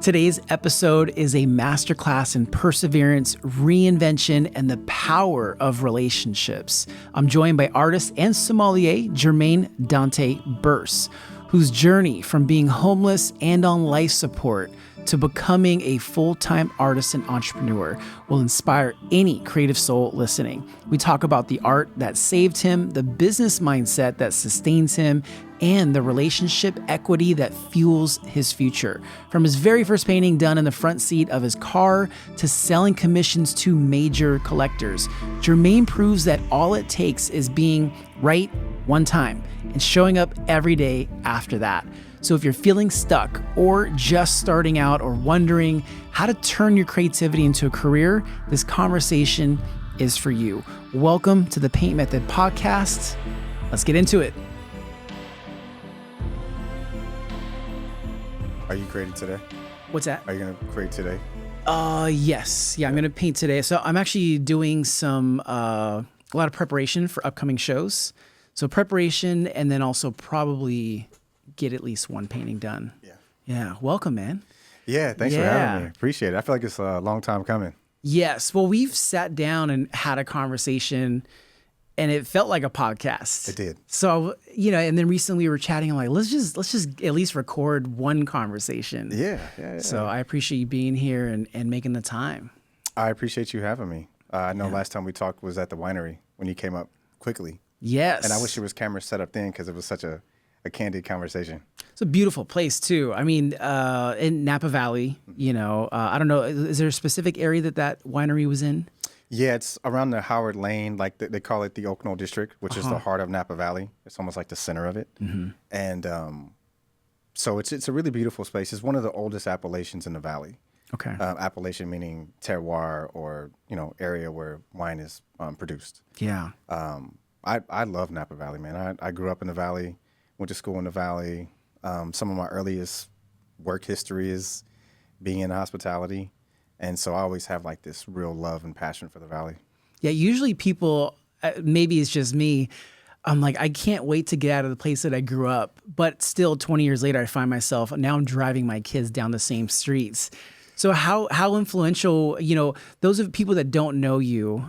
Today's episode is a masterclass in perseverance, reinvention, and the power of relationships. I'm joined by artist and sommelier Jermaine Dante Burse, whose journey from being homeless and on life support to becoming a full-time artist and entrepreneur will inspire any creative soul listening. We talk about the art that saved him, the business mindset that sustains him, and the relationship equity that fuels his future. From his very first painting done in the front seat of his car to selling commissions to major collectors, Jermaine proves that all it takes is being right one time and showing up every day after that. So if you're feeling stuck or just starting out or wondering how to turn your creativity into a career, this conversation is for you. Welcome to the Paint Method Podcast. Let's get into it. Are you creating today? What's that? Are you going to create today? Yes. Yeah, I'm going to paint today. So I'm actually doing a lot of preparation for upcoming shows. So preparation and then also probably get at least one painting done. Yeah. Welcome, man. Yeah. Thanks for having me. Appreciate it. I feel like it's a long time coming. Yes. Well, we've sat down and had a conversation and it felt like a podcast. It did. So, and then recently we were chatting. I'm like, let's just at least record one conversation. Yeah. So I appreciate you being here and making the time. I appreciate you having me. I know last time we talked was at the winery when you came up quickly. Yes. And I wish there was cameras set up then because it was such a candid conversation. It's a beautiful place too. I mean, in Napa Valley, I don't know, is there a specific area that winery was in? Yeah, it's around the Howard Lane, like they call it the Oak Knoll District, which is the heart of Napa Valley. It's almost like the center of it. Mm-hmm. And so it's a really beautiful space. It's one of the oldest appellations in the valley. Okay. Appellation meaning terroir or, area where wine is produced. Yeah. I love Napa Valley, man. I grew up in the valley, went to school in the valley. Some of my earliest work history is being in hospitality. And so I always have like this real love and passion for the valley. Yeah, usually people, maybe it's just me, I'm like, I can't wait to get out of the place that I grew up. But still 20 years later, I find myself, now I'm driving my kids down the same streets. So how influential, those of people that don't know you,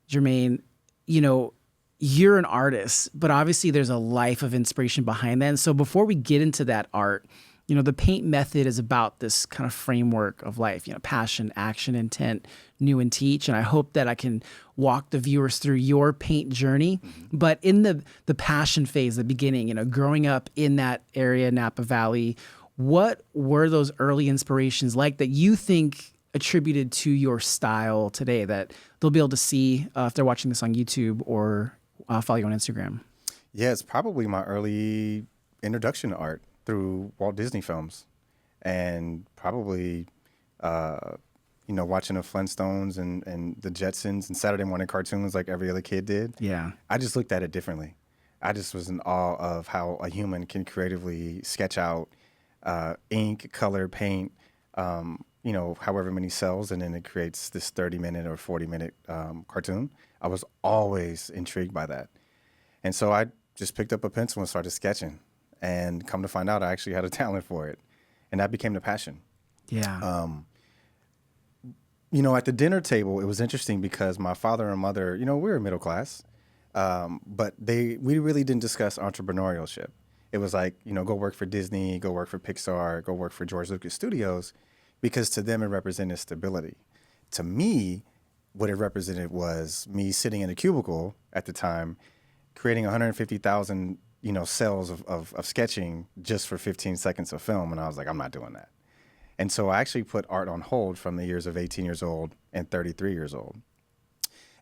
Jermaine, you're an artist, but obviously there's a life of inspiration behind that. And so before we get into that art, the paint method is about this kind of framework of life, passion, action, intent, new and teach. And I hope that I can walk the viewers through your paint journey. Mm-hmm. But in the passion phase, the beginning, growing up in that area, Napa Valley, what were those early inspirations like that you think attributed to your style today that they'll be able to see if they're watching this on YouTube or follow you on Instagram? Yeah, it's probably my early introduction to art through Walt Disney films and probably, watching the Flintstones and the Jetsons and Saturday morning cartoons like every other kid did. Yeah. I just looked at it differently. I just was in awe of how a human can creatively sketch out ink, color, paint, however many cells, and then it creates this 30-minute or 40-minute cartoon. I was always intrigued by that. And so I just picked up a pencil and started sketching. And come to find out, I actually had a talent for it. And that became the passion. Yeah. At the dinner table, it was interesting because my father and mother, we were middle class, but we really didn't discuss entrepreneurship. It was like, go work for Disney, go work for Pixar, go work for George Lucas Studios, because to them it represented stability. To me, what it represented was me sitting in a cubicle at the time, creating 150,000 cells of sketching just for 15 seconds of film. And I was like, I'm not doing that. And so I actually put art on hold from the years of 18 years old and 33 years old.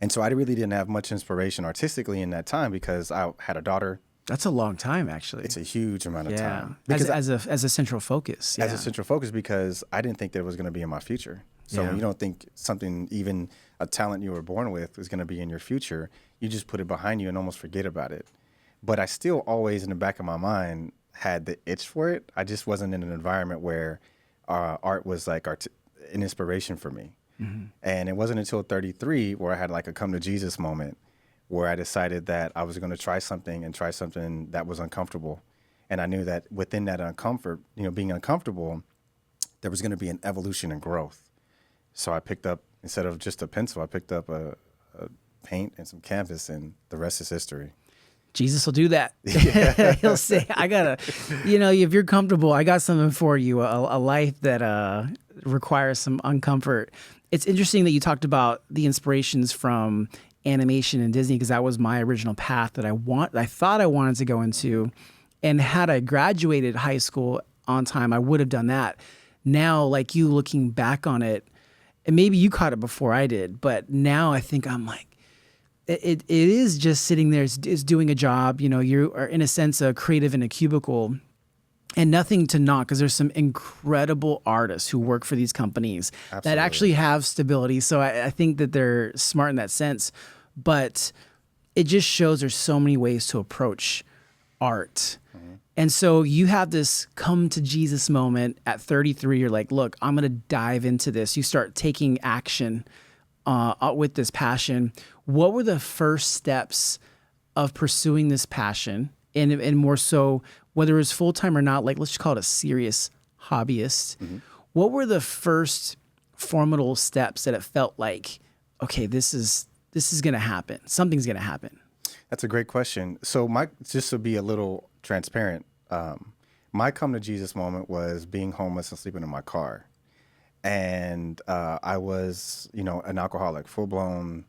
And so I really didn't have much inspiration artistically in that time because I had a daughter. That's a long time, actually. It's a huge amount of time. Because as a central focus. Yeah. As a central focus, because I didn't think that it was going to be in my future. So when you don't think something, even a talent you were born with, is going to be in your future, you just put it behind you and almost forget about it. But I still always, in the back of my mind, had the itch for it. I just wasn't in an environment where art was like an inspiration for me. Mm-hmm. And it wasn't until 33 where I had like a come to Jesus moment where I decided that I was going to try something that was uncomfortable. And I knew that within that being uncomfortable, there was going to be an evolution and growth. So I picked up, instead of just a pencil, I picked up a paint and some canvas, and the rest is history. Jesus will do that. He'll say, I gotta, if you're comfortable, I got something for you, a life that requires some uncomfort. It's interesting that you talked about the inspirations from animation and Disney, because that was my original path that I thought I wanted to go into. And had I graduated high school on time, I would have done that. Now, like you looking back on it, and maybe you caught it before I did, but now I think I'm like, it is just sitting there, is doing a job. You are in a sense a creative in a cubicle, and nothing to knock, because there's some incredible artists who work for these companies that actually have stability. So I think that they're smart in that sense, but it just shows there's so many ways to approach art. Mm-hmm. And so you have this come to Jesus moment at 33. You're like, look, I'm going to dive into this. You start taking action with this passion. What were the first steps of pursuing this passion? And more so, whether it was full-time or not, like let's just call it a serious hobbyist. Mm-hmm. What were the first formidable steps that it felt like, okay, this is going to happen. Something's going to happen. That's a great question. So just to be a little transparent, my come to Jesus moment was being homeless and sleeping in my car. And I was, an alcoholic, full-blown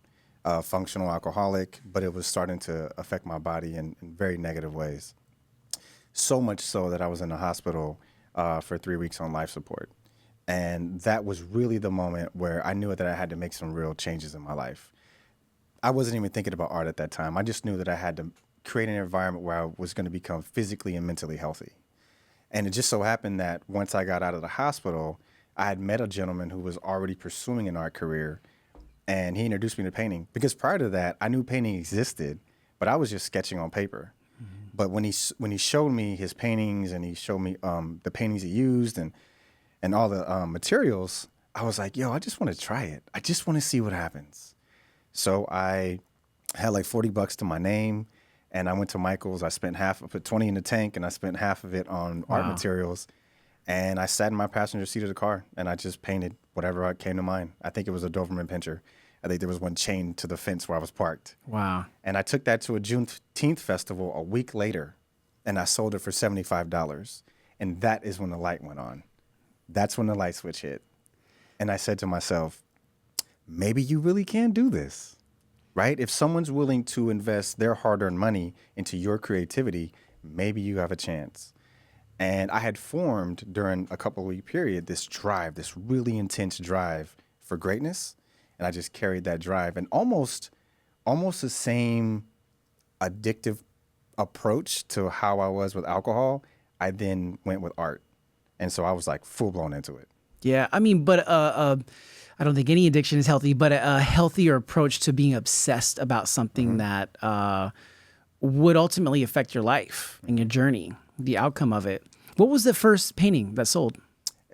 functional alcoholic, but it was starting to affect my body in very negative ways. So much so that I was in the hospital for 3 weeks on life support. And that was really the moment where I knew that I had to make some real changes in my life. I wasn't even thinking about art at that time. I just knew that I had to create an environment where I was going to become physically and mentally healthy. And it just so happened that once I got out of the hospital, I had met a gentleman who was already pursuing an art career, and he introduced me to painting. Because prior to that, I knew painting existed, but I was just sketching on paper. Mm-hmm. But when he showed me his paintings, and he showed me the paintings he used and all the materials, I was like, yo, I just want to try it. I just want to see what happens. So I had like $40 to my name, and I went to Michael's. I put 20 in the tank, and I spent half of it on art materials. And I sat in my passenger seat of the car, and I just painted whatever came to mind. I think it was a Doberman Pinscher. I think there was one chained to the fence where I was parked. Wow. And I took that to a Juneteenth festival a week later, and I sold it for $75. And that is when the light went on. That's when the light switch hit. And I said to myself, maybe you really can do this, right? If someone's willing to invest their hard-earned money into your creativity, maybe you have a chance. And I had formed during a couple-week period this really intense drive for greatness. And I just carried that drive, and almost the same addictive approach to how I was with alcohol, I then went with art. And so I was like full-blown into it. Yeah, I mean, but I don't think any addiction is healthy, but a healthier approach to being obsessed about something that would ultimately affect your life and your journey, the outcome of it. What was the first painting that sold?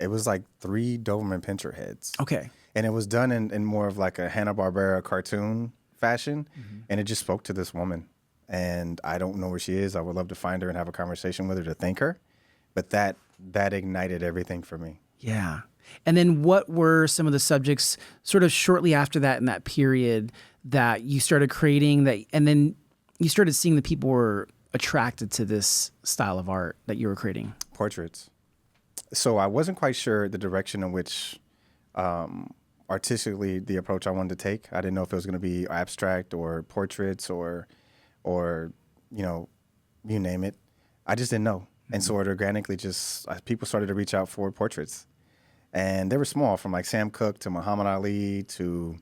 It was like 3 Doberman Pinscher heads. Okay. And it was done in more of like a Hanna-Barbera cartoon fashion. Mm-hmm. And it just spoke to this woman. And I don't know where she is. I would love to find her and have a conversation with her to thank her. But that ignited everything for me. Yeah. And then what were some of the subjects sort of shortly after that in that period that you started creating that, and then you started seeing that people were attracted to this style of art that you were creating? Portraits. So I wasn't quite sure the direction in which artistically the approach I wanted to take. I didn't know if it was going to be abstract or portraits or you name it. I just didn't know. Mm-hmm. And so it organically people started to reach out for portraits. And they were small, from like Sam Cooke to Muhammad Ali to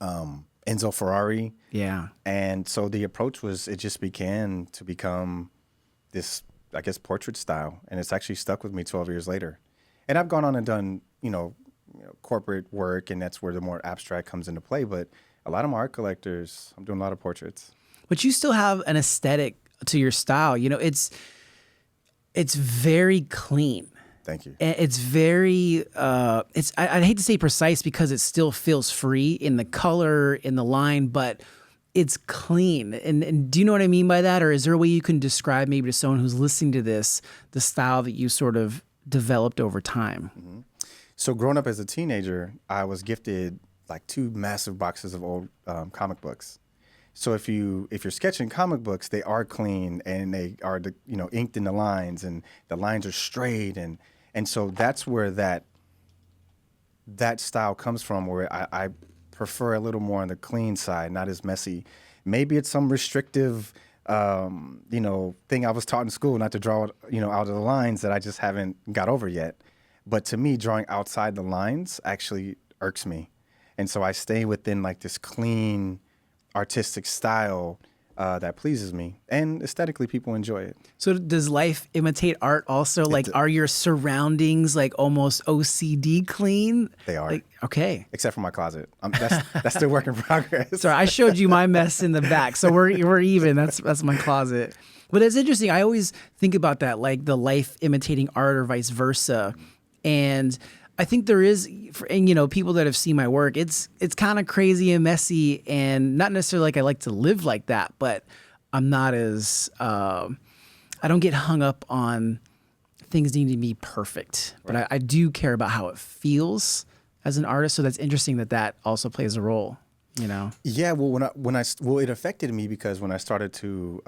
Enzo Ferrari. Yeah. And so the approach it just began to become this, I guess, portrait style. And it's actually stuck with me 12 years later. And I've gone on and done, corporate work, and that's where the more abstract comes into play. But a lot of my art collectors, I'm doing a lot of portraits. But you still have an aesthetic to your style. It's very clean. Thank you. It's very, I'd hate to say precise because it still feels free in the color, in the line, but it's clean. And do you know what I mean by that? Or is there a way you can describe maybe to someone who's listening to this, the style that you sort of developed over time? So growing up as a teenager, I was gifted like 2 massive boxes of old comic books. So if you're sketching comic books, they are clean and they are inked in the lines, and the lines are straight, and so that's where that style comes from, where I prefer a little more on the clean side, not as messy. Maybe it's some restrictive thing I was taught in school, not to draw out of the lines, that I just haven't got over yet. But to me, drawing outside the lines actually irks me. And so I stay within like this clean, artistic style that pleases me. And aesthetically, people enjoy it. So does life imitate art also? Like, are your surroundings like almost OCD clean? They are. Like, okay. Except for my closet. That's still work in progress. Sorry, I showed you my mess in the back. So we're even. That's my closet. But it's interesting. I always think about that, like the life imitating art or vice versa. And I think there is, and people that have seen my work, it's kind of crazy and messy, and not necessarily like I like to live like that, but I'm not as, I don't get hung up on things needing to be perfect, but I do care about how it feels as an artist. So that's interesting that also plays a role, Yeah, well, it affected me because when I started to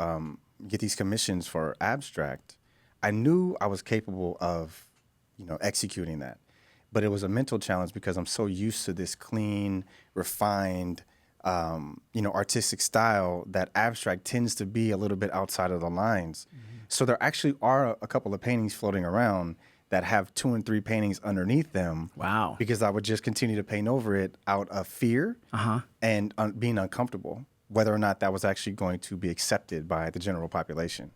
get these commissions for abstract, I knew I was capable of executing that. But it was a mental challenge because I'm so used to this clean, refined, artistic style that abstract tends to be a little bit outside of the lines. So there actually are a couple of paintings floating around that have 2 and 3 paintings underneath them. Wow. Because I would just continue to paint over it out of fear and being uncomfortable, whether or not that was actually going to be accepted by the general population.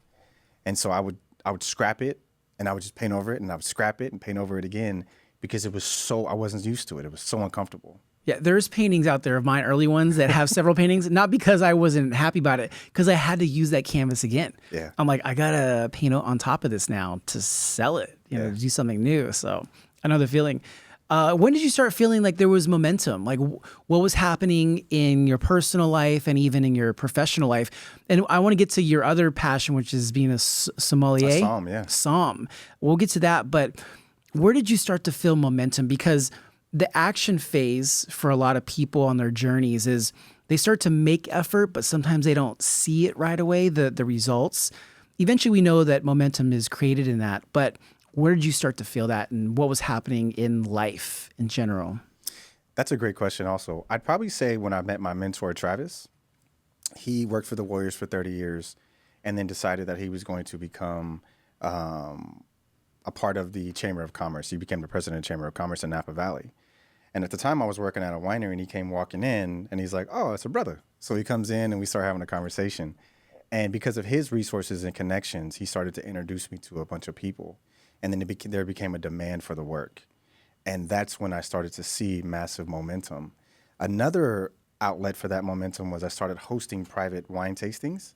And so I would scrap it, and I would just paint over it, and I would scrap it and paint over it again, because I wasn't used to it. It was so uncomfortable. Yeah, there's paintings out there of mine, early ones, that have several paintings, not because I wasn't happy about it, because I had to use that canvas again. Yeah. I'm like, I gotta paint on top of this now to sell it, to do something new. So I know the feeling. When did you start feeling like there was momentum? Like, what was happening in your personal life and even in your professional life? And I want to get to your other passion, which is being a sommelier. A somm, yeah. Somm. We'll get to that, but where did you start to feel momentum? Because the action phase for a lot of people on their journeys is they start to make effort, but sometimes they don't see it right away, the results. Eventually, we know that momentum is created in that, but where did you start to feel that, and what was happening in life in general? That's a great question also. I'd probably say when I met my mentor, Travis, he worked for the Warriors for 30 years and then decided that he was going to become a part of the Chamber of Commerce. He became the president of the Chamber of Commerce in Napa Valley. And at the time I was working at a winery, and he came walking in, and he's like, "Oh, it's a brother." So he comes in and we start having a conversation. And because of his resources and connections, he started to introduce me to a bunch of people. And then there became a demand for the work. And that's when I started to see massive momentum. Another outlet for that momentum was I started hosting private wine tastings.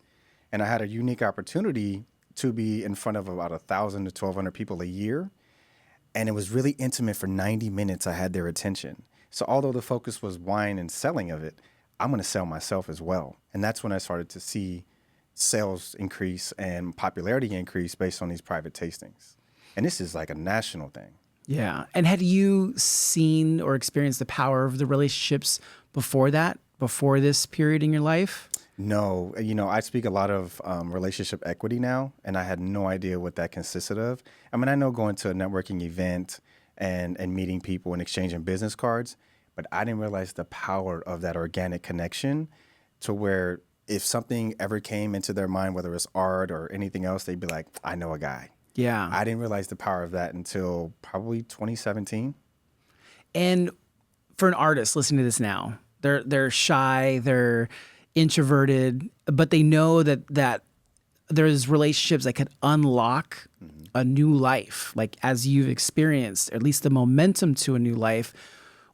And I had a unique opportunity to be in front of about 1,000 to 1,200 people a year. And it was really intimate. For 90 minutes, I had their attention. So although the focus was wine and selling of it, I'm going to sell myself as well. And that's when I started to see sales increase and popularity increase based on these private tastings. And this is like a national thing. Yeah. And had you seen or experienced the power of the relationships before that, before this period in your life? No, I speak a lot of relationship equity now, and I had no idea what that consisted of. I mean, I know going to a networking event and meeting people and exchanging business cards, but I didn't realize the power of that organic connection, to where if something ever came into their mind, whether it's art or anything else, they'd be like, "I know a guy." Yeah. I didn't realize the power of that until probably 2017. And for an artist listening to this now, they're shy, they're introverted, but they know that there's relationships that could unlock a new life, like as you've experienced, at least the momentum to a new life.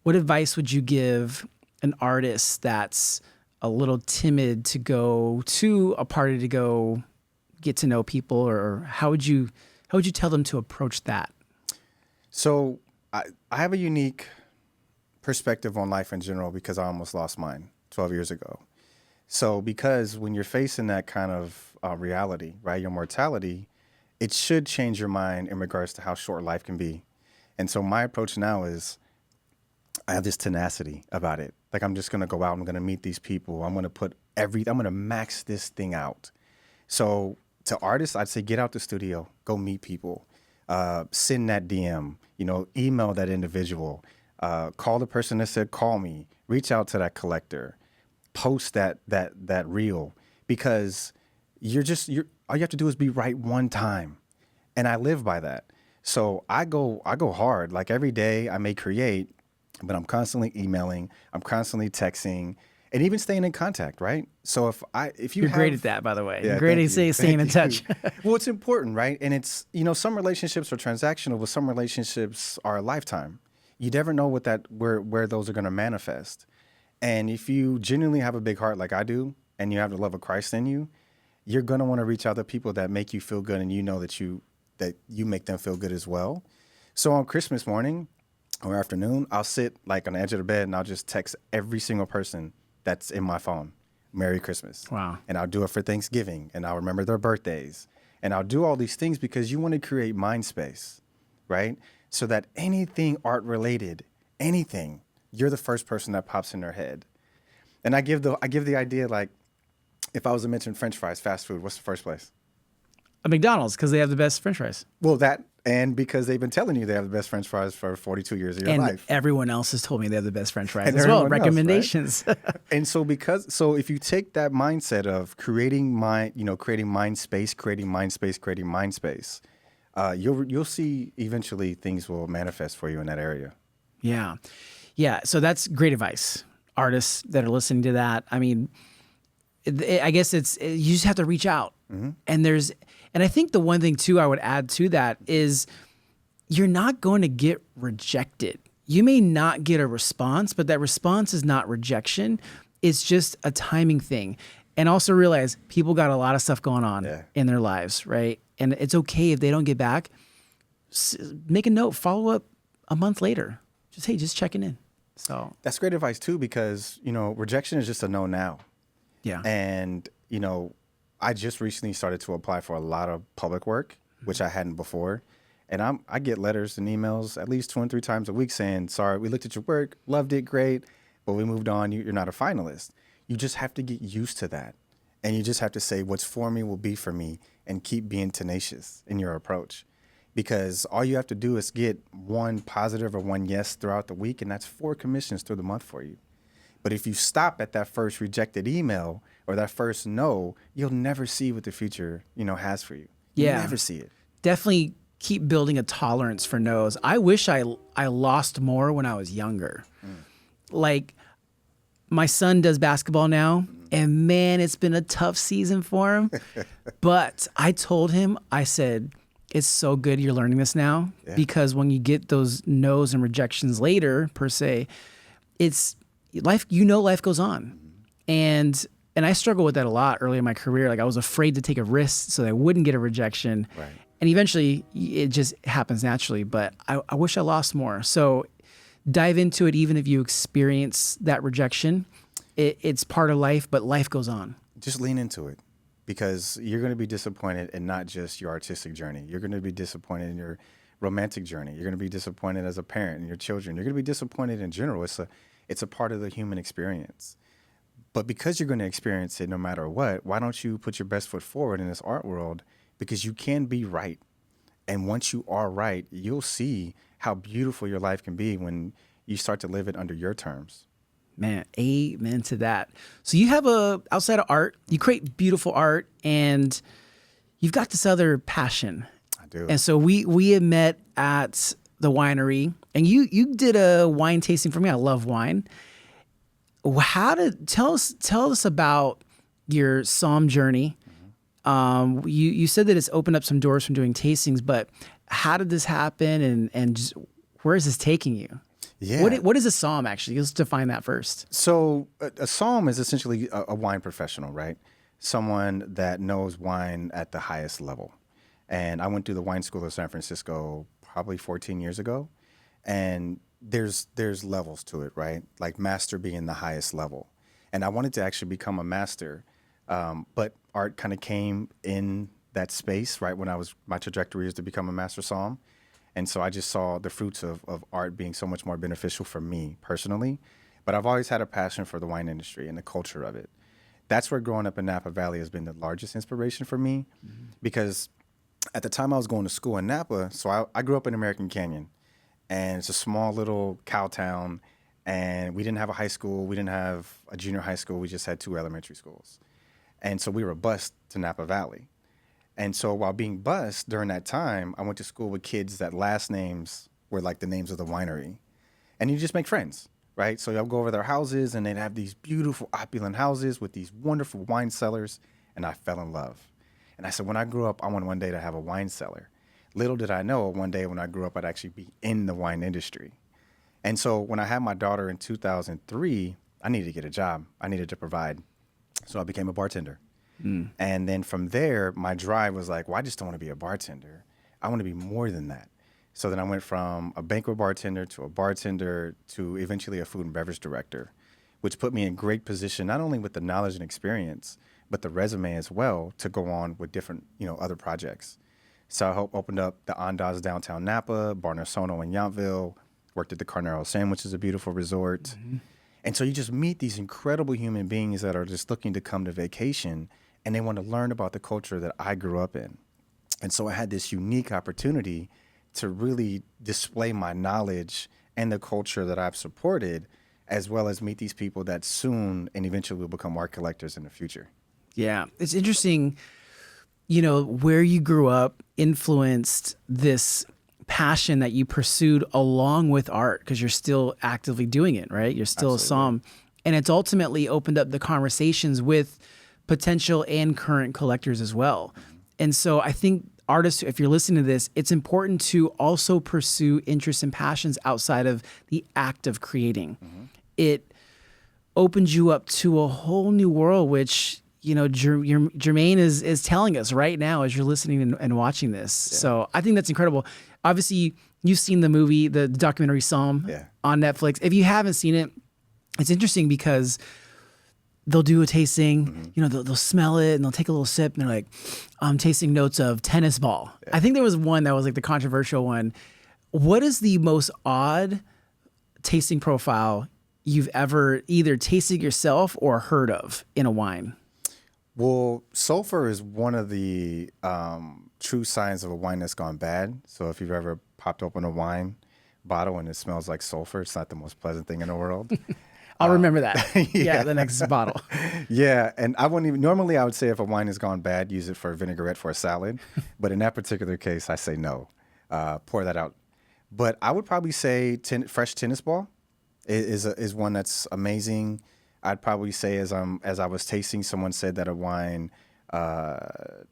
What advice would you give an artist that's a little timid to go to a party to go get to know people, or how would you tell them to approach that? So I have a unique perspective on life in general because I almost lost mine 12 years ago. So because when you're facing that kind of reality, right, your mortality, it should change your mind in regards to how short life can be. And so my approach now is I have this tenacity about it. Like, I'm just going to go out, I'm going to meet these people. I'm going to max this thing out. So to artists, I'd say get out the studio, go meet people, send that DM, email that individual, call the person that said, call me, reach out to that collector, post that reel, because all you have to do is be right one time. And I live by that. So I go hard. Like, every day I may create, but I'm constantly emailing, I'm constantly texting, and even staying in contact, right? So You're great at that, by the way. Yeah, You're great at staying in touch. Well, it's important, right? And it's, some relationships are transactional, but some relationships are a lifetime. You never know where those are going to manifest. And if you genuinely have a big heart like I do, and you have the love of Christ in you, you're going to want to reach out to people that make you feel good, and that you make them feel good as well. So on Christmas morning or afternoon, I'll sit like on the edge of the bed and I'll just text every single person that's in my phone, Merry Christmas. Wow. And I'll do it for Thanksgiving, and I'll remember their birthdays. And I'll do all these things because you want to create mind space, right? So that anything art related, anything, you're the first person that pops in their head. And I give the idea, like, if I was to mention French fries, fast food, what's the first place? A McDonald's, because they have the best French fries. Well, and because they've been telling you they have the best French fries for 42 years of your life. And everyone else has told me they have the best French fries And as well. everyone else, Recommendations. right? And so if you take that mindset of creating mind space, you'll see eventually things will manifest for you in that area. Yeah. Yeah. So that's great advice. Artists that are listening to that. I mean, I guess you just have to reach out. Mm-hmm. And I think the one thing too I would add to that is you're not going to get rejected. You may not get a response, but that response is not rejection. It's just a timing thing. And also realize people got a lot of stuff going on in their lives, right? And it's okay if they don't get back. Make a note, follow up a month later. Just checking in. So that's great advice too, because, rejection is just a no now. Yeah. And, I just recently started to apply for a lot of public work, which I hadn't before. And I get letters and emails at least 2 and 3 times a week saying, sorry, we looked at your work, loved it, great, but we moved on. You're not a finalist. You just have to get used to that. And you just have to say, what's for me will be for me, and keep being tenacious in your approach. Because all you have to do is get one positive or one yes throughout the week, and that's 4 commissions through the month for you. But if you stop at that first rejected email or that first no, you'll never see what the future, has for you. You'll never see it. Definitely keep building a tolerance for no's. I wish I lost more when I was younger. Like, my son does basketball now, and man, it's been a tough season for him. But I told him, I said, it's so good you're learning this now, because when you get those no's and rejections later, per se, it's life. Life goes on, and I struggled with that a lot early in my career. Like, I was afraid to take a risk so that I wouldn't get a rejection, right. And eventually it just happens naturally. But I wish I lost more. So dive into it, even if you experience that rejection. It's part of life, but life goes on. Just lean into it, because you're going to be disappointed in not just your artistic journey. You're going to be disappointed in your romantic journey. You're going to be disappointed as a parent in your children. You're going to be disappointed in general. It's a part of the human experience. But because you're going to experience it no matter what, why don't you put your best foot forward in this art world? Because you can be right. And once you are right, you'll see how beautiful your life can be when you start to live it under your terms. Man, amen to that. So you have outside of art, you create beautiful art, and you've got this other passion. I do. And so we had met at the winery, and you did a wine tasting for me. I love wine. Tell us about your Somm journey. You said that it's opened up some doors from doing tastings, but how did this happen, and just, where is this taking you? Yeah. What is a somm actually? Let's define that first. So a somm is essentially a wine professional, right? Someone that knows wine at the highest level. And I went through the wine school of San Francisco probably 14 years ago. And there's levels to it, right? Like master being the highest level. And I wanted to actually become a master. But art kind of came in that space right when my trajectory is to become a master somm. And so I just saw the fruits of art being so much more beneficial for me personally. But I've always had a passion for the wine industry and the culture of it. That's where growing up in Napa Valley has been the largest inspiration for me, because at the time I was going to school in Napa, so I grew up in American Canyon, and it's a small little cow town, and we didn't have a high school, we didn't have a junior high school, we just had 2 elementary schools. And so we were bused to Napa Valley. And so while being bused during that time, I went to school with kids that last names were like the names of the winery. And you just make friends, right? So I'll go over their houses, and they'd have these beautiful opulent houses with these wonderful wine cellars, and I fell in love. And I said, when I grew up, I want one day to have a wine cellar. Little did I know, one day when I grew up, I'd actually be in the wine industry. And so when I had my daughter in 2003, I needed to get a job. I needed to provide. So I became a bartender. And then from there, my drive was like, well, I just don't want to be a bartender. I want to be more than that. So then I went from a banquet bartender to a bartender to eventually a food and beverage director, which put me in great position, not only with the knowledge and experience, but the resume as well to go on with different, other projects. So I opened up the Andaz downtown Napa, Bar Narsono in Yountville, worked at the Carnero San, which is a beautiful resort. And so you just meet these incredible human beings that are just looking to come to vacation, and they want to learn about the culture that I grew up in. And so I had this unique opportunity to really display my knowledge and the culture that I've supported, as well as meet these people that soon and eventually will become art collectors in the future. Yeah, it's interesting, where you grew up influenced this passion that you pursued along with art, because you're still actively doing it, right? You're still Absolutely. a somm. And it's ultimately opened up the conversations with potential and current collectors as well. And so I think artists, if you're listening to this, it's important to also pursue interests and passions outside of the act of creating. It opens you up to a whole new world, which, Jermaine is telling us right now as you're listening and watching this. Yeah. So I think that's incredible. Obviously, you've seen the movie, the documentary Somm on Netflix. If you haven't seen it, it's interesting because they'll do a tasting, they'll smell it and they'll take a little sip and they're like, I'm tasting notes of tennis ball. Yeah. I think there was one that was like the controversial one. What is the most odd tasting profile you've ever either tasted yourself or heard of in a wine? Well, sulfur is one of the true signs of a wine that's gone bad. So if you've ever popped open a wine bottle and it smells like sulfur, it's not the most pleasant thing in the world. I'll remember that. Yeah, the next bottle. Yeah, and I wouldn't even, normally I would say if a wine has gone bad, use it for a vinaigrette for a salad. But in that particular case, I say no. Pour that out. But I would probably say fresh tennis ball is one that's amazing. I'd probably say as I was tasting, someone said that a wine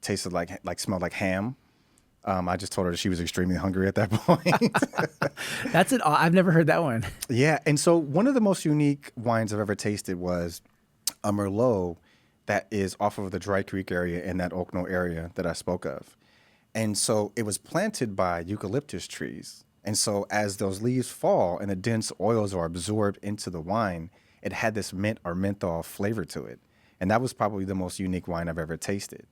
tasted smelled like ham. I just told her that she was extremely hungry at that point. That's it. I've never heard that one. Yeah. And so one of the most unique wines I've ever tasted was a Merlot that is off of the Dry Creek area in that Oak Knoll area that I spoke of. And so it was planted by eucalyptus trees. And so as those leaves fall and the dense oils are absorbed into the wine, it had this mint or menthol flavor to it. And that was probably the most unique wine I've ever tasted.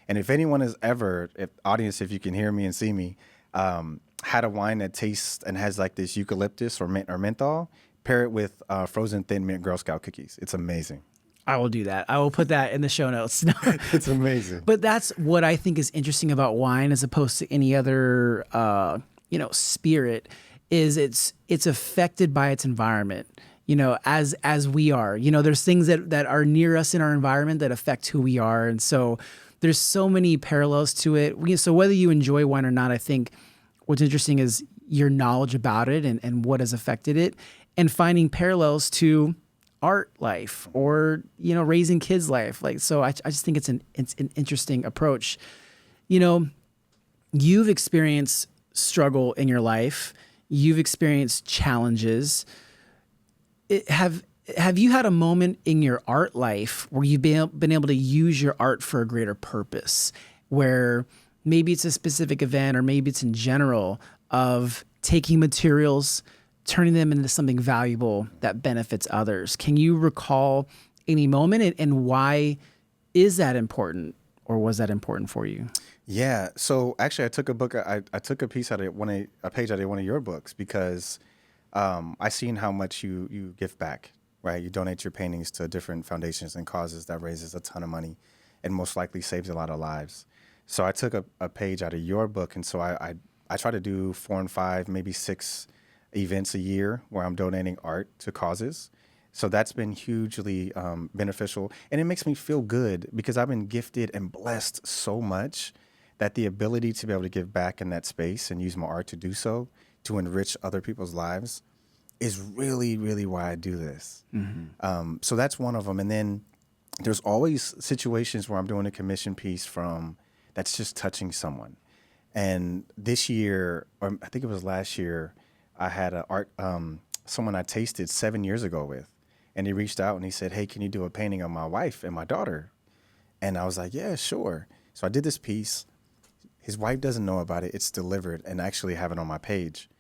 And if anyone has ever, audience, if you can hear me and see me, had a wine that tastes and has like this eucalyptus or mint or menthol, pair it with frozen thin mint Girl Scout cookies. It's amazing. I will do that. I will put that in the show notes. It's amazing. But that's what I think is interesting about wine as opposed to any other, spirit, is it's affected by its environment. As we are, there's things that are near us in our environment that affect who we are. And so there's so many parallels to it. So whether you enjoy wine or not, I think what's interesting is your knowledge about it and what has affected it, and finding parallels to art life or, raising kids' life. So I just think it's an interesting approach. You've experienced struggle in your life. You've experienced challenges. Have you had a moment in your art life where you've been able to use your art for a greater purpose, where maybe it's a specific event or maybe it's in general of taking materials, turning them into something valuable that benefits others? Can you recall any moment, and why is that important, or was that important for you? Yeah. So actually, I took a book. I took a piece out of a page out of one of your books because I seen how much you give back. Right. You donate your paintings to different foundations and causes that raises a ton of money, and most likely saves a lot of lives. So I took a page out of your book, and so I try to do 4 and 5, maybe 6 events a year where I'm donating art to causes. So that's been hugely beneficial. And it makes me feel good because I've been gifted and blessed so much that the ability to be able to give back in that space and use my art to do so, to enrich other people's lives, is really, really why I do this. So that's one of them. And then there's always situations where I'm doing a commission piece that's just touching someone. And this year, or I think it was last year, I had someone I tasted 7 years ago with, and he reached out and he said, "Hey, can you do a painting of my wife and my daughter?" And I was like, "Yeah, sure." So I did this piece. His wife doesn't know about it. It's delivered, and I actually have it on my page.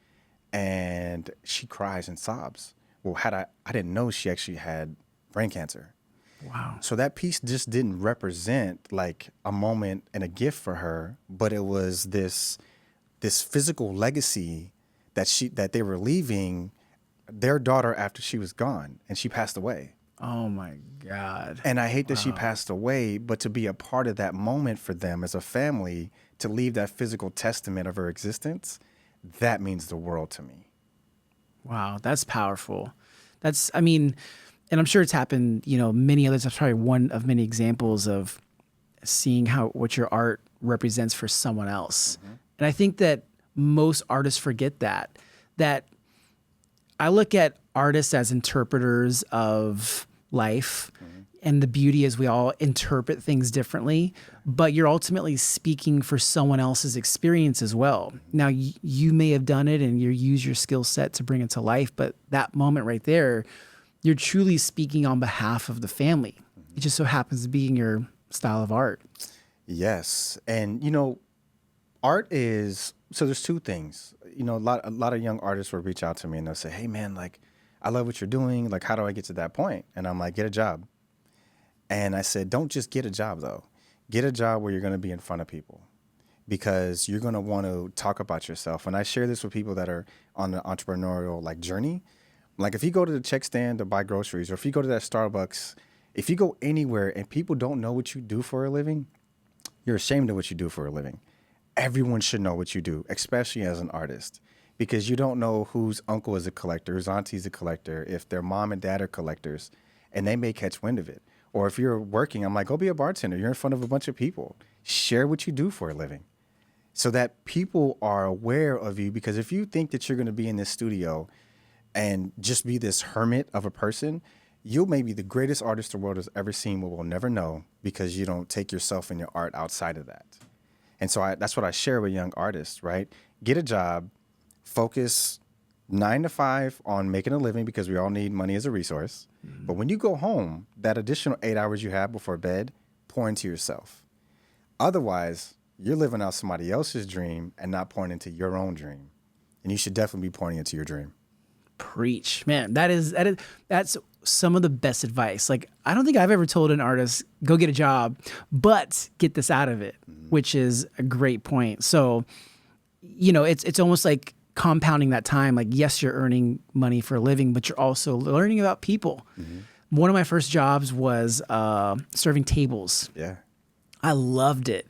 And she cries and sobs. Well, I didn't know she actually had brain cancer. Wow. So that piece just didn't represent like a moment and a gift for her, but it was this physical legacy that they were leaving their daughter after she was gone and she passed away. Oh my God. And I hate that she passed away, but to be a part of that moment for them as a family, to leave that physical testament of her existence, that means the world to me. Wow, that's powerful. I mean, and I'm sure it's happened, many others. That's probably one of many examples of seeing what your art represents for someone else. And I think that most artists forget that I look at artists as interpreters of life, and the beauty is we all interpret things differently, but you're ultimately speaking for someone else's experience as well. Now, you may have done it and you use your skill set to bring it to life, but that moment right there, you're truly speaking on behalf of the family. It just so happens to be in your style of art. Yes. And, art is, so there's two things. A lot of young artists will reach out to me and they'll say, "Hey man, like, I love what you're doing. Like, how do I get to that point?" And I'm like, "Get a job." And I said, don't just get a job though. Get a job where you're going to be in front of people, because you're going to want to talk about yourself. And I share this with people that are on the entrepreneurial like journey. Like if you go to the check stand to buy groceries, or if you go to that Starbucks, if you go anywhere and people don't know what you do for a living, you're ashamed of what you do for a living. Everyone should know what you do, especially as an artist, because you don't know whose uncle is a collector, whose auntie's a collector, if their mom and dad are collectors, and they may catch wind of it. Or if you're working, I'm like, go be a bartender. You're in front of a bunch of people. Share what you do for a living so that people are aware of you. Because if you think that you're going to be in this studio and just be this hermit of a person, you may be the greatest artist the world has ever seen, but will never know, because you don't take yourself and your art outside of that. And so that's what I share with young artists, right? Get a job, focus 9 to 5 on making a living, because we all need money as a resource. But when you go home, that additional 8 hours you have before bed, pour into yourself. Otherwise, you're living out somebody else's dream and not pouring into your own dream. And you should definitely be pouring into your dream. Preach, man. That's some of the best advice. Like, I don't think I've ever told an artist, go get a job, but get this out of it, which is a great point. So, it's almost like compounding that time. Like, yes, you're earning money for a living, but you're also learning about people. One of my first jobs was serving tables. Yeah. I loved it.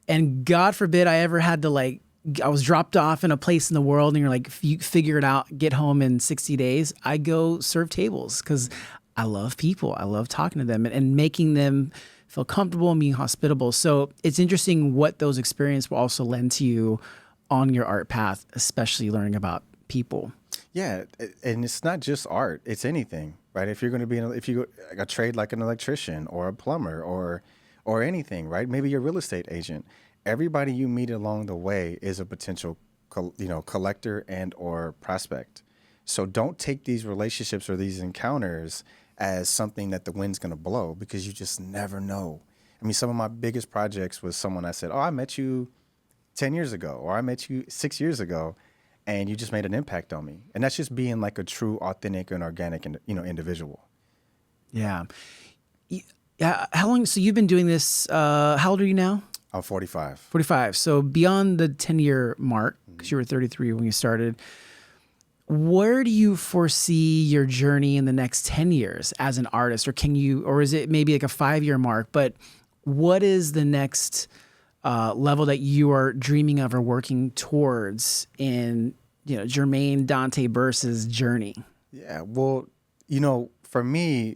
And God forbid I ever had to I was dropped off in a place in the world and you're like, you figure it out, get home in 60 days. I go serve tables because I love people. I love talking to them and making them feel comfortable and being hospitable. So it's interesting what those experiences will also lend to you on your art path, especially learning about people. Yeah. And it's not just art. It's anything, right? If you're going to be, if you go a trade like an electrician or a plumber or anything, right? Maybe you're a real estate agent. Everybody you meet along the way is a potential, collector and or prospect. So don't take these relationships or these encounters as something that the wind's going to blow, because you just never know. I mean, some of my biggest projects was someone I said, "Oh, I met you 10 years ago," or "I met you 6 years ago, and you just made an impact on me." And that's just being like a true, authentic, and organic, individual. Yeah. Yeah. How long? So you've been doing this. How old are you now? I'm 45. 45. So beyond the 10-year mark, because you were 33 when you started, where do you foresee your journey in the next 10 years as an artist? Or is it maybe like a 5-year mark? But what is the next level that you are dreaming of or working towards in, Jermaine Dante Burse's journey? Yeah. Well, for me,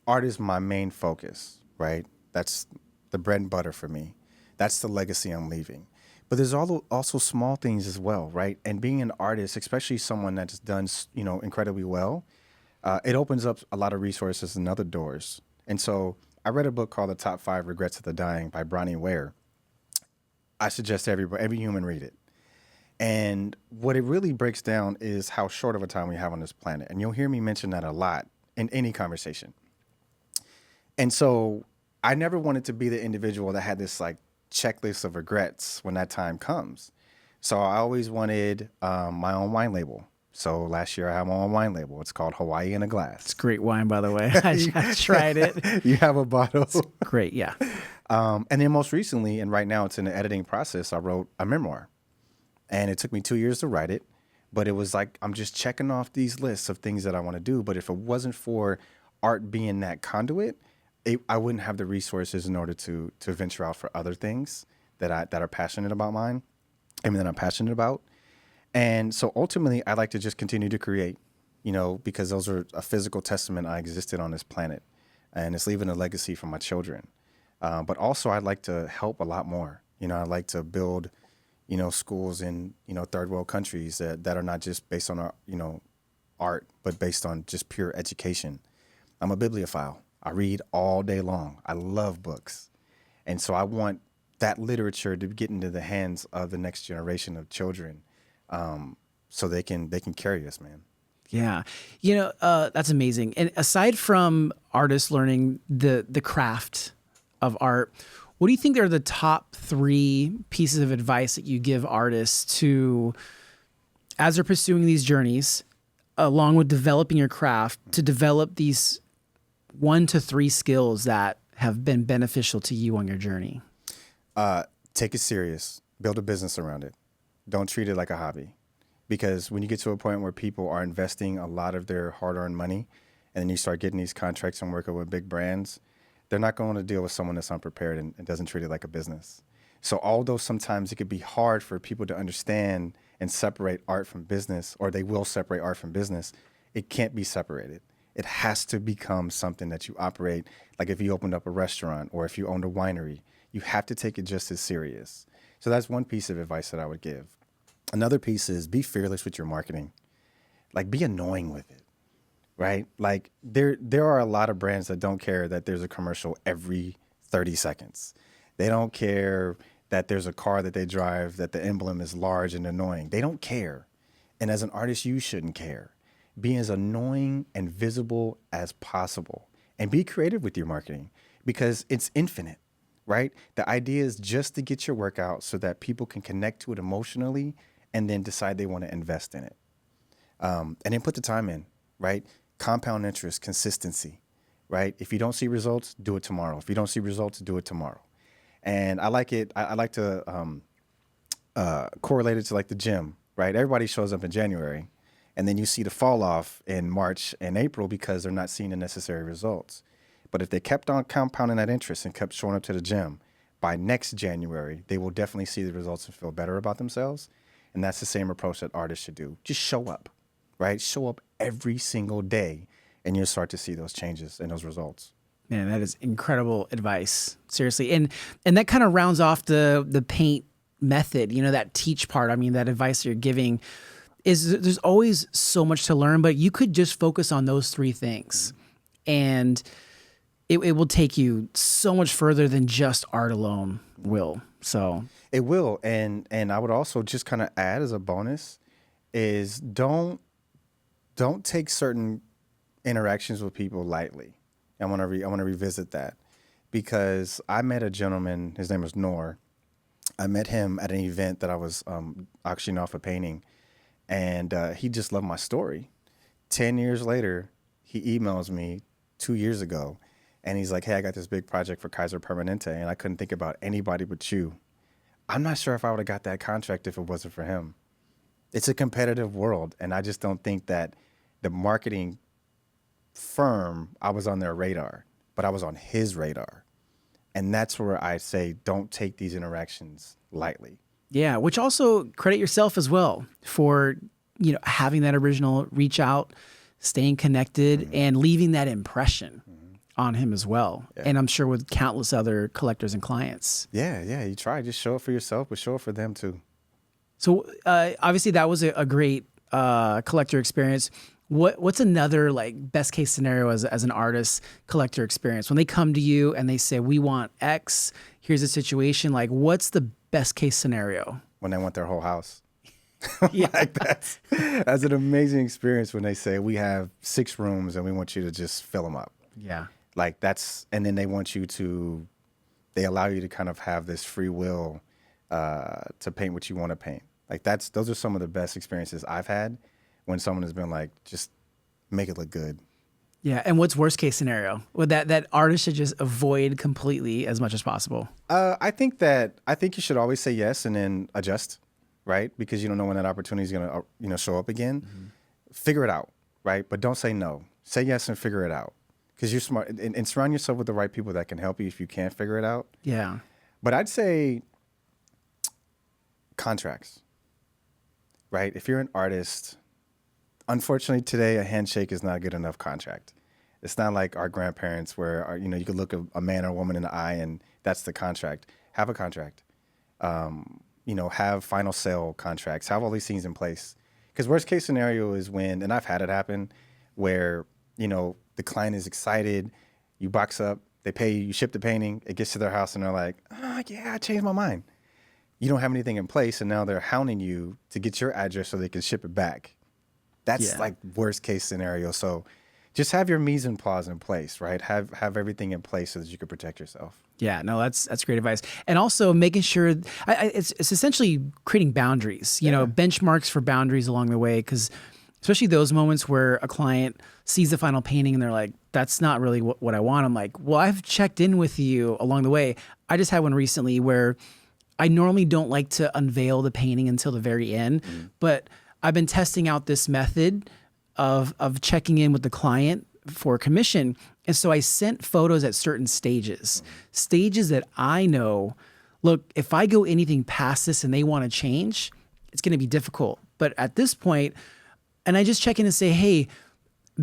art is my main focus, right? That's the bread and butter for me. That's the legacy I'm leaving. But there's also small things as well, right? And being an artist, especially someone that's done, incredibly well, it opens up a lot of resources and other doors. And so I read a book called The Top 5 Regrets of the Dying by Bronnie Ware. I suggest every human read it. And what it really breaks down is how short of a time we have on this planet. And you'll hear me mention that a lot in any conversation. And so I never wanted to be the individual that had this like checklist of regrets when that time comes. So I always wanted my own wine label. So last year I had my own wine label. It's called Hawaii in a Glass. It's great wine, by the way. I tried it. You have a bottle. It's great, yeah. And then most recently, and right now it's in the editing process, I wrote a memoir. And it took me 2 years to write it. But it was like, I'm just checking off these lists of things that I want to do. But if it wasn't for art being that conduit, I wouldn't have the resources in order to venture out for other things that are passionate about mine. That I'm passionate about. And so ultimately, I like to just continue to create, because those are a physical testament I existed on this planet. And it's leaving a legacy for my children. But also, I'd like to help a lot more. I'd like to build, schools in, third world countries that are not just based on, art, but based on just pure education. I'm a bibliophile. I read all day long. I love books. And so I want that literature to get into the hands of the next generation of children, so they can carry us, man. Yeah. That's amazing. And aside from artists learning the craft of art, what do you think are the top 3 pieces of advice that you give artists as they're pursuing these journeys, along with developing your craft, to develop these 1 to 3 skills that have been beneficial to you on your journey? Take it serious. Build a business around it. Don't treat it like a hobby. Because when you get to a point where people are investing a lot of their hard-earned money, and then you start getting these contracts and working with big brands, they're not going to deal with someone that's unprepared and doesn't treat it like a business. So although sometimes it could be hard for people to understand and separate art from business, or they will separate art from business, it can't be separated. It has to become something that you operate, like if you opened up a restaurant or if you owned a winery, you have to take it just as serious. So that's one piece of advice that I would give. Another piece is be fearless with your marketing. Like, be annoying with it, right? Like, there are a lot of brands that don't care that there's a commercial every 30 seconds. They don't care that there's a car that they drive that the emblem is large and annoying. They don't care. And as an artist, you shouldn't care. Be as annoying and visible as possible. And be creative with your marketing, because it's infinite, right? The idea is just to get your work out so that people can connect to it emotionally and then decide they want to invest in it. And then put the time in, right? Compound interest, consistency, right? If you don't see results, do it tomorrow. If you don't see results, do it tomorrow. And I like it. I like to correlate it to like the gym, right? Everybody shows up in January, and then you see the fall off in March and April because they're not seeing the necessary results. But if they kept on compounding that interest and kept showing up to the gym, by next January, they will definitely see the results and feel better about themselves. And that's the same approach that artists should do. Just show up, right? Show up every single day, and you'll start to see those changes and those results. Man, that is incredible advice. Seriously. And that kind of rounds off the paint method, that teach part. I mean, that advice you're giving is there's always so much to learn, but you could just focus on those 3 things. And it will take you so much further than just art alone will. So it will. And I would also just kind of add as a bonus is don't take certain interactions with people lightly. I want to revisit that, because I met a gentleman, his name was Noor. I met him at an event that I was auctioning off a painting, and he just loved my story. 10 years later, he emails me 2 years ago, And he's like, hey, I got this big project for Kaiser Permanente, and I couldn't think about anybody but you. I'm not sure if I would have got that contract if it wasn't for him. It's a competitive world, and I just don't think that the marketing firm, I was on their radar, but I was on his radar. And that's where I say, don't take these interactions lightly. Yeah, which also credit yourself as well for, having that original reach out, staying connected, and leaving that impression on him as well. Yeah. And I'm sure with countless other collectors and clients. Yeah, you try. Just show it for yourself, but show it for them too. So obviously that was a great collector experience. What's another like best case scenario as an artist collector experience when they come to you and they say, we want X, here's the situation, like what's the best case scenario? When they want their whole house. Yeah. Like that's an amazing experience when they say, we have 6 rooms and we want you to just fill them up. Yeah. Like and then they want you they allow you to kind of have this free will to paint what you want to paint. Like those are some of the best experiences I've had when someone has been like, just make it look good. Yeah. And what's worst case scenario? Well, that artist should just avoid completely as much as possible. I think you should always say yes and then adjust, right? Because you don't know when that opportunity is going to, show up again. Mm-hmm. Figure it out, right? But don't say no. Say yes and figure it out. Because you're smart and surround yourself with the right people that can help you if you can't figure it out. Yeah. But I'd say contracts, right? If you're an artist, unfortunately today a handshake is not a good enough contract. It's not like our grandparents where, you could look a man or woman in the eye and that's the contract. Have a contract. Have final sale contracts. Have all these things in place. Because worst case scenario is when, and I've had it happen, where, the client is excited, you box up, they pay you, you ship the painting, it gets to their house and they're like, yeah, I changed my mind. You don't have anything in place and now they're hounding you to get your address so they can ship it back. That's like worst case scenario. So just have your mise en place in place, right? Have everything in place so that you can protect yourself. Yeah, no, that's great advice. And also making sure, it's essentially creating boundaries, benchmarks for boundaries along the way, because especially those moments where a client sees the final painting and they're like, that's not really what I want. I'm like, well, I've checked in with you along the way. I just had one recently where I normally don't like to unveil the painting until the very end, but I've been testing out this method of checking in with the client for commission. And so I sent photos at certain stages that I know, look, if I go anything past this and they want to change, it's going to be difficult. But at this point, and I just check in and say, hey,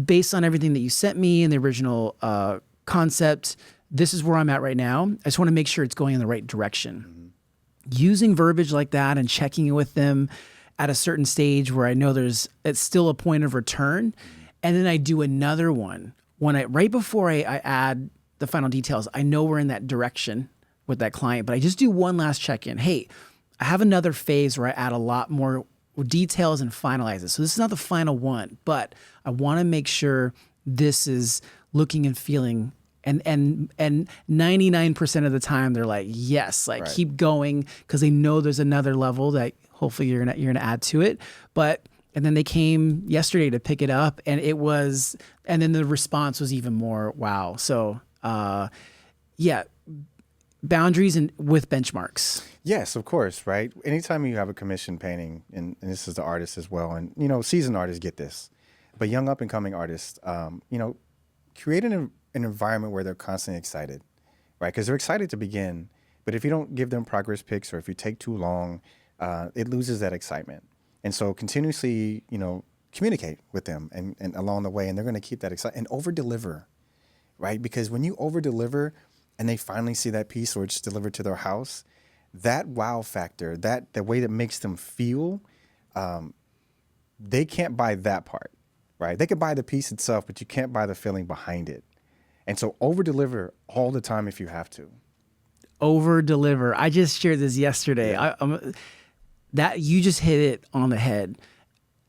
based on everything that you sent me and the original concept, this is where I'm at right now. I just want to make sure it's going in the right direction. Using verbiage like that and checking in with them at a certain stage where I know it's still a point of return. And then I do another one right before I add the final details. I know we're in that direction with that client, but I just do one last check-in. Hey, I have another phase where I add a lot more details and finalize it. So this is not the final one, but I want to make sure this is looking and feeling. And 99% of the time they're like, yes, like keep going, because they know there's another level that hopefully you're gonna add to it. And then they came yesterday to pick it up, and then the response was even more wow. So boundaries and with benchmarks. Yes, of course, right? Anytime you have a commission painting, and this is the artist as well, and seasoned artists get this, but young up and coming artists, create an environment where they're constantly excited, right? Because they're excited to begin, but if you don't give them progress pics or if you take too long, it loses that excitement. And so continuously, communicate with them and along the way, and they're going to keep that excitement and over deliver, right? Because when you over deliver and they finally see that piece or it's delivered to their house, that wow factor, the way that makes them feel, they can't buy that part, right? They could buy the piece itself, but you can't buy the feeling behind it. And so over deliver all the time if you have to. Over deliver. I just shared this yesterday. Yeah. That you just hit it on the head.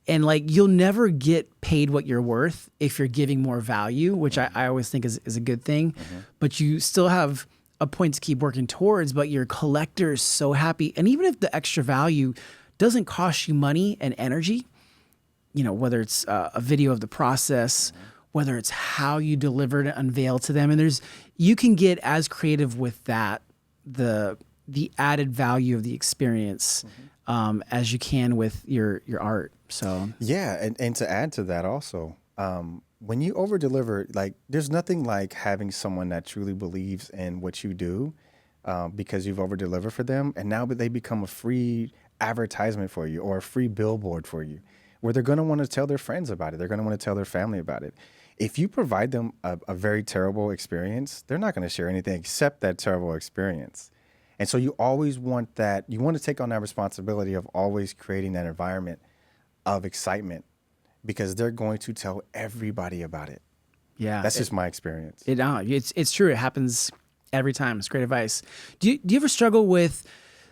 And you'll never get paid what you're worth if you're giving more value, which I always think is a good thing. Mm-hmm. But you still have a point to keep working towards, but your collector is so happy. And even if the extra value doesn't cost you money and energy, whether it's a video of the process whether it's how you deliver to unveil to them. And you can get as creative with that, the added value of the experience, as you can with your art. So yeah, and to add to that also, when you over deliver, like there's nothing like having someone that truly believes in what you do, because you've over delivered for them, and now they become a free advertisement for you or a free billboard for you, where they're going to want to tell their friends about it. They're going to want to tell their family about it. If you provide them a very terrible experience, they're not going to share anything except that terrible experience. And so you always want that, you want to take on that responsibility of always creating that environment of excitement, because they're going to tell everybody about it. yeah, That's just my experience. it's true. It happens every time. It's great advice. Do you ever struggle with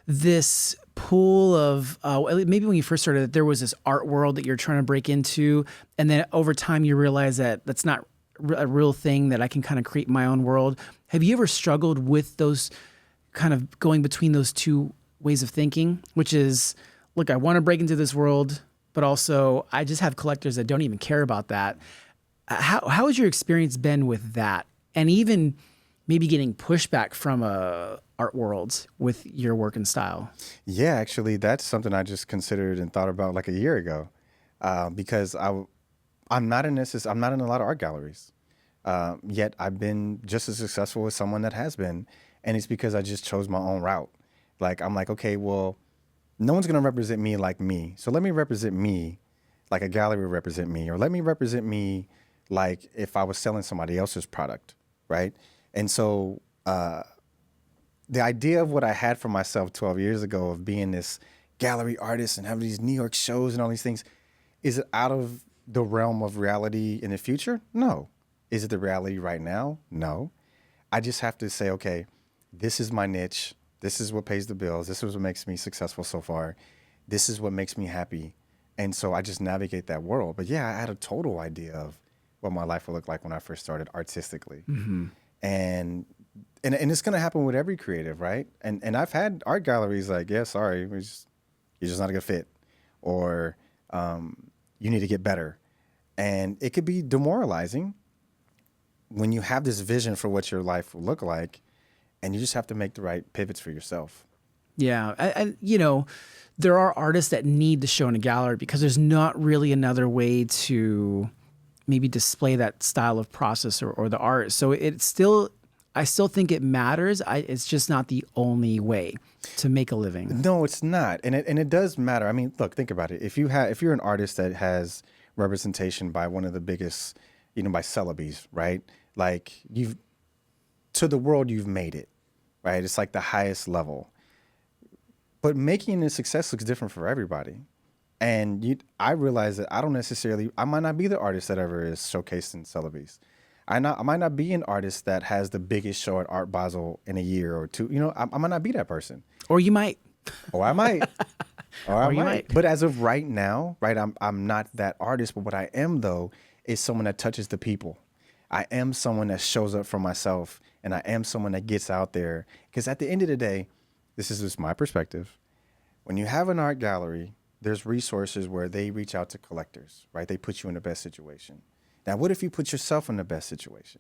this pool of maybe when you first started, there was this art world that you're trying to break into, and then over time you realize that that's not a real thing, that I can kind of create my own world. Have you ever struggled with those kind of going between those two ways of thinking, which is, look, I want to break into this world, but also I just have collectors that don't even care about that. How has your experience been with that? And even maybe getting pushback from art world with your work and style? Yeah, actually, that's something I just considered and thought about like a year ago, because I'm not in a lot of art galleries, yet I've been just as successful as someone that has been, and it's because I just chose my own route. Like I'm like, okay, well, no one's gonna represent me like me, so let me represent me like a gallery would represent me, or let me represent me like if I was selling somebody else's product, right? And so the idea of what I had for myself 12 years ago of being this gallery artist and having these New York shows and all these things, is it out of the realm of reality in the future? No. Is it the reality right now? No. I just have to say, okay, this is my niche. This is what pays the bills. This is what makes me successful so far. This is what makes me happy. And so I just navigate that world. But yeah, I had a total idea of what my life would look like when I first started artistically. Mm-hmm. And it's going to happen with every creative, right? And I've had art galleries like, yeah, sorry, you're just not a good fit, or you need to get better. And it could be demoralizing when you have this vision for what your life will look like, and you just have to make the right pivots for yourself. Yeah. And, there are artists that need to show in a gallery because there's not really another way to maybe display that style of process or the art. So I still think it matters. It's just not the only way to make a living. No, it's not. And it does matter. I mean, look, think about it. If you're an artist that has representation by one of the biggest, by Sotheby's, right? Like to the world, you've made it, right? It's like the highest level. But making a success looks different for everybody. And I realize that I might not be the artist that ever is showcased in Sotheby's. I might not be an artist that has the biggest show at Art Basel in a year or two. I might not be that person. Or you might. Or I might. Or you might. But as of right now, right, I'm not that artist. But what I am, though, is someone that touches the people. I am someone that shows up for myself, and I am someone that gets out there. Because at the end of the day, this is just my perspective. When you have an art gallery, there's resources where they reach out to collectors, right? They put you in the best situation. Now, what if you put yourself in the best situation?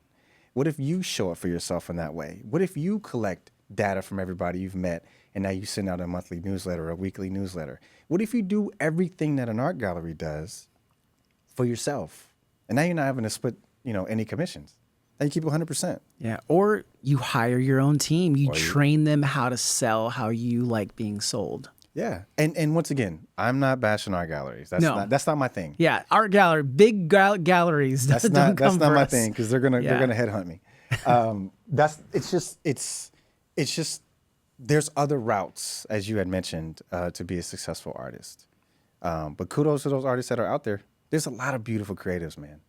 What if you show up for yourself in that way? What if you collect data from everybody you've met, and now you send out a monthly newsletter or a weekly newsletter? What if you do everything that an art gallery does for yourself? And now you're not having to split, any commissions. Now you keep 100%. Yeah. Or you hire your own team. You train them how to sell how you like being sold. Yeah. And once again, I'm not bashing art galleries. That's not my thing. Yeah. Art gallery, big galleries. That's not my thing, because they're gonna headhunt me. It's just there's other routes, as you had mentioned, to be a successful artist. But kudos to those artists that are out there. There's a lot of beautiful creatives, man.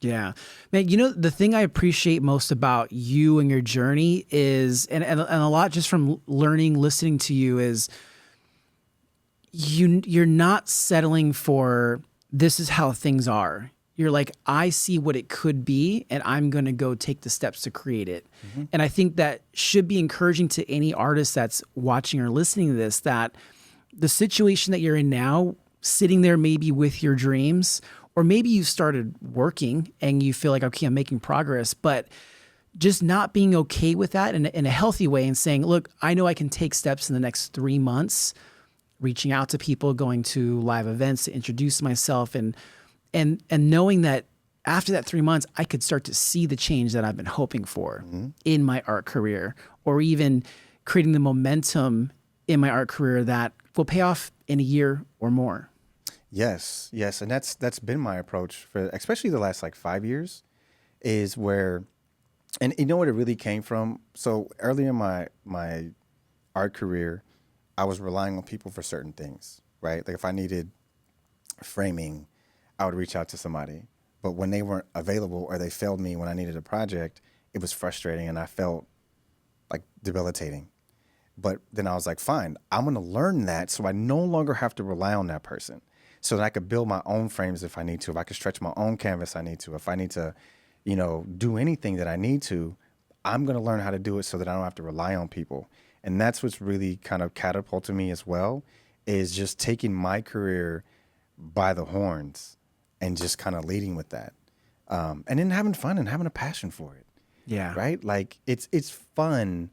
Yeah. Man, the thing I appreciate most about you and your journey is, and a lot just from listening to you, is you're not settling for this is how things are. You're like, I see what it could be, and I'm going to go take the steps to create it. Mm-hmm. And I think that should be encouraging to any artist that's watching or listening to this, that the situation that you're in now, sitting there maybe with your dreams, or maybe you started working and you feel like, okay, I'm making progress, but just not being okay with that in a healthy way and saying, look, I know I can take steps in the next 3 months, reaching out to people, going to live events to introduce myself, and knowing that after that 3 months, I could start to see the change that I've been hoping for in my art career, or even creating the momentum in my art career that will pay off in a year or more. Yes, yes, and that's been my approach for especially the last like 5 years, is where, and you know what it really came from. So early in my art career, I was relying on people for certain things, right? Like if I needed framing, I would reach out to somebody, but when they weren't available or they failed me when I needed a project, it was frustrating and I felt like debilitating. But then I was like, fine, I'm going to learn that so I no longer have to rely on that person, so that I could build my own frames if I need to, if I could stretch my own canvas I need to, if I need to, do anything that I need to, I'm going to learn how to do it so that I don't have to rely on people. And that's what's really kind of catapulted me as well, is just taking my career by the horns and just kind of leading with that. And then having fun and having a passion for it. Yeah. Right? Like it's fun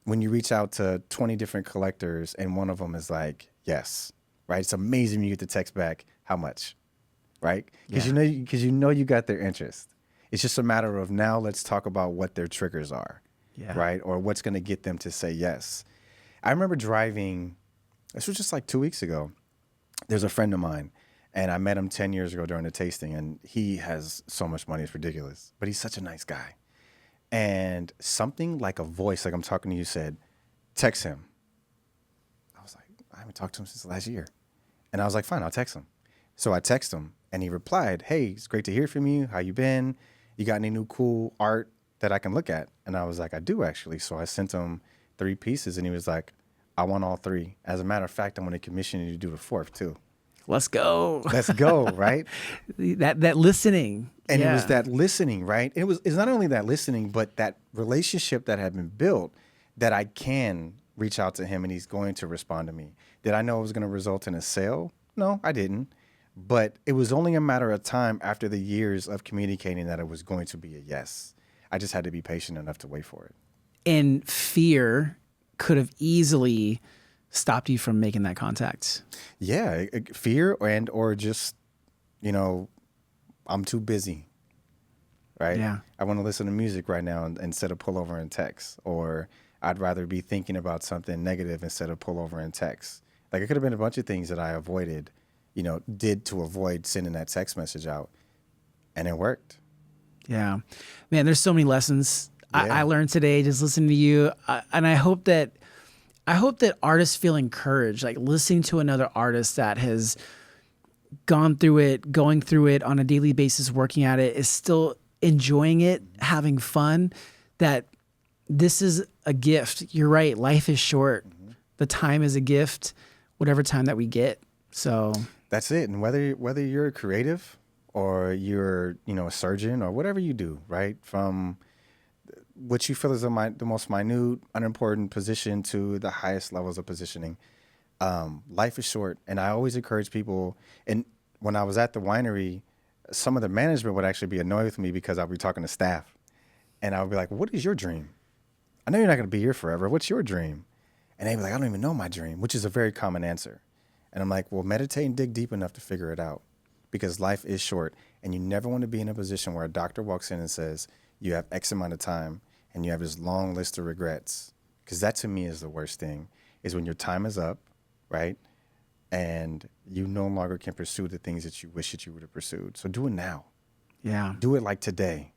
when you reach out to 20 different collectors and one of them is like, yes, right? It's amazing when you get the text back, how much, right? Because you know you got their interest. It's just a matter of now let's talk about what their triggers are, right? Or what's going to get them to say yes. I remember driving, this was just like 2 weeks ago. There's a friend of mine, and I met him 10 years ago during the tasting, and he has so much money, it's ridiculous, but he's such a nice guy. And something like a voice, like I'm talking to you, said, text him. I was like, I haven't talked to him since last year. And I was like, fine, I'll text him. So I text him and he replied, hey, it's great to hear from you. How you been? You got any new cool art that I can look at? And I was like, I do actually. So I sent him 3 pieces and he was like, I want all 3. As a matter of fact, I'm going to commission you to do the 4th too. Let's go. Let's go, right? That listening. And it was that listening, right? It's not only that listening, but that relationship that had been built, that I can reach out to him and he's going to respond to me. Did I know it was going to result in a sale? No, I didn't. But it was only a matter of time after the years of communicating that it was going to be a yes. I just had to be patient enough to wait for it. And fear could have easily stopped you from making that contact. Yeah, fear or just, I'm too busy, right? Yeah. I want to listen to music right now instead of pull over and text, or I'd rather be thinking about something negative instead of pull over and text. Like it could have been a bunch of things that I avoided, did to avoid sending that text message out, and it worked. Yeah, man, there's so many lessons Yeah. I learned today just listening to you. And I hope that artists feel encouraged, like listening to another artist that has going through it on a daily basis, working at it, is still enjoying it, having fun, that this is a gift. You're right. Life is short. Mm-hmm. The time is a gift, whatever time that we get. So that's it. And whether you're a creative or you're, a surgeon or whatever you do, right? From what you feel is the most minute, unimportant position to the highest levels of positioning. Life is short. And I always encourage people. And when I was at the winery, some of the management would actually be annoyed with me because I'll be talking to staff. And I would be like, what is your dream? I know you're not going to be here forever. What's your dream? And they'd be like, I don't even know my dream, which is a very common answer. And I'm like, well, meditate and dig deep enough to figure it out, because life is short. And you never want to be in a position where a doctor walks in and says, you have X amount of time and you have this long list of regrets. Because that to me is the worst thing, is when your time is up, right? And you no longer can pursue the things that you wish that you would have pursued. So do it now. Yeah. Do it like today.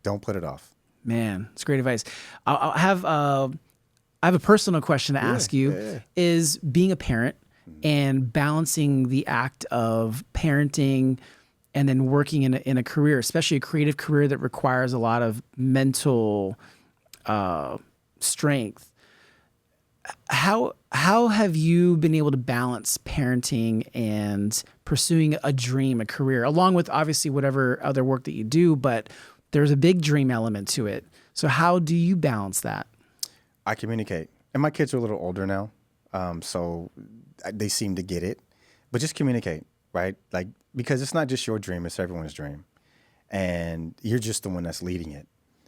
Don't put it off. Man, it's great advice. I have a personal question to ask you. Yeah. Is being a parent and balancing the act of parenting and then working in a career, especially a creative career that requires a lot of mental strength. How have you been able to balance parenting and pursuing a dream, a career, along with obviously whatever other work that you do, but there's a big dream element to it. So how do you balance that? I communicate. And my kids are a little older now, so they seem to get it. But just communicate, right? Like, because it's not just your dream, it's everyone's dream. And you're just the one that's leading it.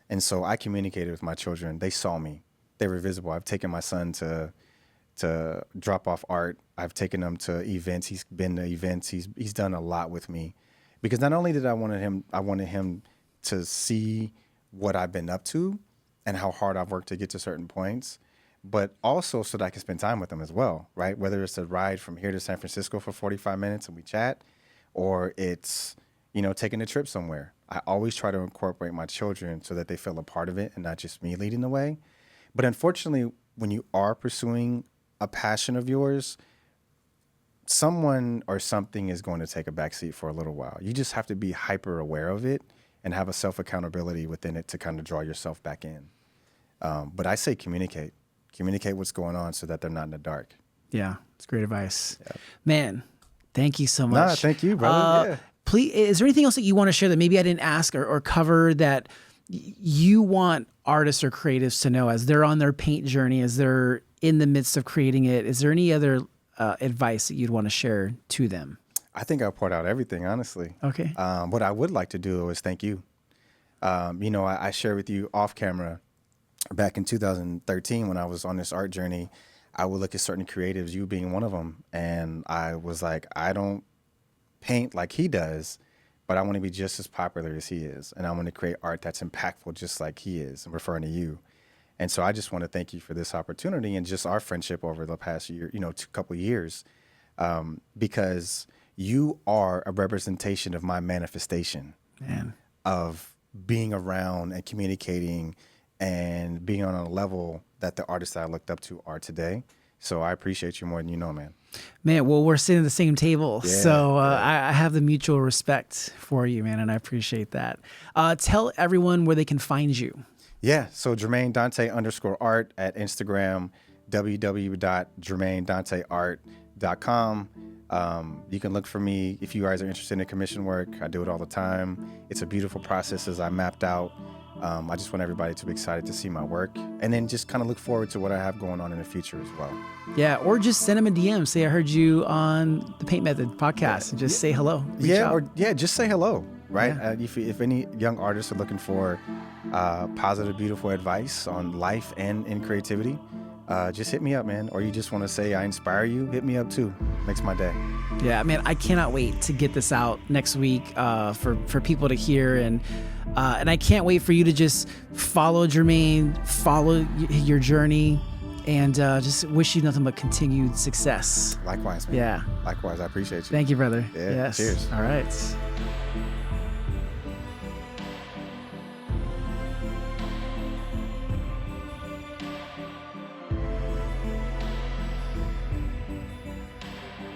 And so I communicated with my children. They saw me. They were visible. I've taken my son to drop off art. I've taken him to events. He's been to events. He's done a lot with me, because not only did I wanted him to see what I've been up to and how hard I've worked to get to certain points, but also so that I can spend time with him as well, right? Whether it's a ride from here to San Francisco for 45 minutes and we chat, or it's, taking a trip somewhere. I always try to incorporate my children so that they feel a part of it and not just me leading the way. But unfortunately, when you are pursuing a passion of yours, someone or something is going to take a backseat for a little while. You just have to be hyper aware of it and have a self-accountability within it to kind of draw yourself back in. But I say communicate what's going on so that they're not in the dark. Yeah, it's great advice. Yeah. Man, thank you so much. Nah, thank you, brother. Yeah. Please, is there anything else that you want to share that maybe I didn't ask or cover that you want artists or creatives to know as they're on their paint journey, as they're in the midst of creating it? Is there any other advice that you'd want to share to them? I think I poured out everything, honestly. Okay. What I would like to do is thank you. I shared with you off camera back in 2013 when I was on this art journey. I would look at certain creatives, you being one of them, and I was like, I don't paint like he does, but I want to be just as popular as he is, and I want to create art that's impactful just like he is. I'm referring to you. And so I just want to thank you for this opportunity and just our friendship over the past year, couple of years, because you are a representation of my manifestation, Man. Of being around and communicating and being on a level that the artists that I looked up to are today. So I appreciate you more than you know, man. Man, well, we're sitting at the same table. Yeah, so I have the mutual respect for you, man, and I appreciate that. Tell everyone where they can find you. Yeah, so Jermaine Dante _art at Instagram, www.jermainedanteart.com. You can look for me if you guys are interested in commission work. I do it all the time. It's a beautiful process as I mapped out. I just want everybody to be excited to see my work and then just kind of look forward to what I have going on in the future as well. Yeah, or just send them a DM. Say, I heard you on the Paint Method podcast, and just say hello. Reach out. Just say hello, right? Yeah. If any young artists are looking for positive, beautiful advice on life and in creativity, just hit me up, man. Or you just want to say I inspire you, hit me up too. Makes my day. Yeah, man, I cannot wait to get this out next week for people to hear, and I can't wait for you to just follow Jermaine, follow your journey, and just wish you nothing but continued success. Likewise, man. Yeah. Likewise, I appreciate you. Thank you, brother. Yeah, yes. cheers. All right.